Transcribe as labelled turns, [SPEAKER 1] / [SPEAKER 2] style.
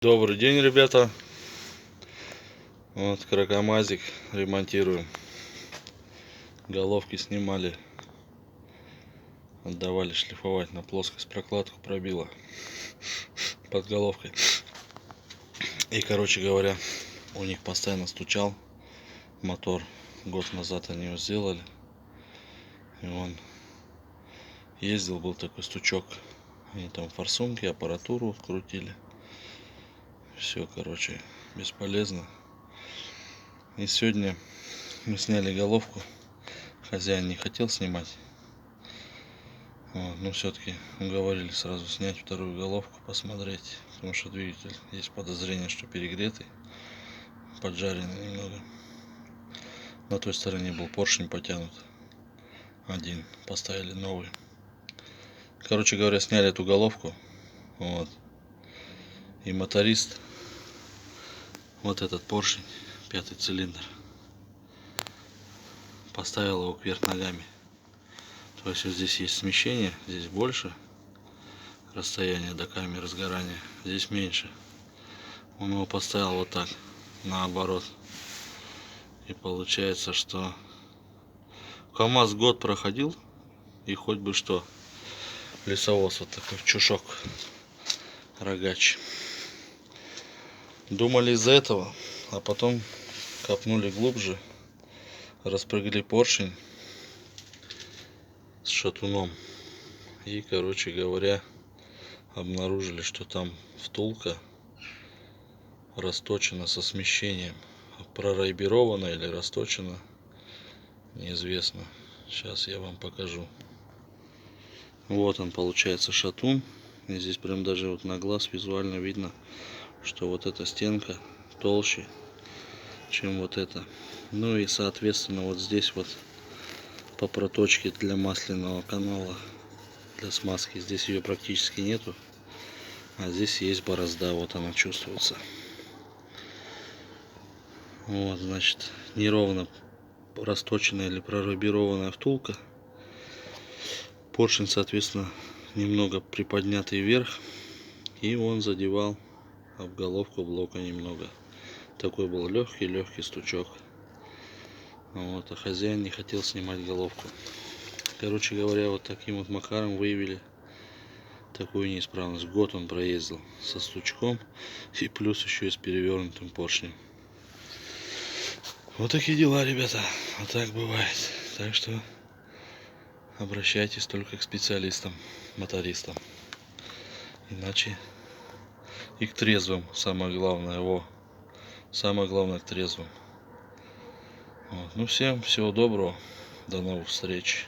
[SPEAKER 1] Добрый день, ребята. Вот кракомазик ремонтируем. Головки снимали, отдавали шлифовать на плоскость, прокладку пробило под головкой. И, короче говоря, у них постоянно стучал мотор. Год назад они его сделали. И он ездил, был такой стучок. Они там форсунки, аппаратуру крутили. Все, короче, бесполезно. И сегодня мы сняли головку. Хозяин не хотел снимать. Вот, но все-таки уговорили сразу снять вторую головку, посмотреть. Потому что двигатель есть подозрение, что перегретый, поджаренный немного. На той стороне был поршень потянут. Один. Поставили новый. Короче говоря, сняли эту головку. Вот. И моторист, вот этот поршень, 5-й цилиндр, поставил его кверх ногами. То есть вот здесь есть смещение, здесь больше расстояние до камеры сгорания, здесь меньше. Он его поставил вот так, наоборот. И получается, что КамАЗ год проходил, и хоть бы что. Лесовоз вот такой, чушок, рогач. Думали из-за этого, а потом копнули глубже, распрыгли поршень с шатуном. И, короче говоря, обнаружили, что там втулка расточена со смещением. Прорайбирована или расточена, неизвестно. Сейчас я вам покажу. Вот он, получается, шатун. И здесь прям даже вот на глаз визуально видно, что вот эта стенка толще, чем вот эта. Ну и соответственно вот здесь вот по проточке для масляного канала, для смазки, здесь ее практически нету. А здесь есть борозда, вот она чувствуется. Вот, значит, неровно расточенная или прорубированная втулка. Поршень, соответственно, немного приподнятый вверх. И он задевал об головку блока немного. Такой был легкий стучок. Вот, а хозяин не хотел снимать головку. Короче говоря, вот таким вот макаром выявили такую неисправность. Год он проездил со стучком и плюс еще и с перевернутым поршнем. Вот такие дела, ребята. Вот так бывает. Так что обращайтесь только к специалистам, мотористам. Иначе и к трезвым, самое главное, самое главное к трезвым. Вот. Ну всем всего доброго, до новых встреч.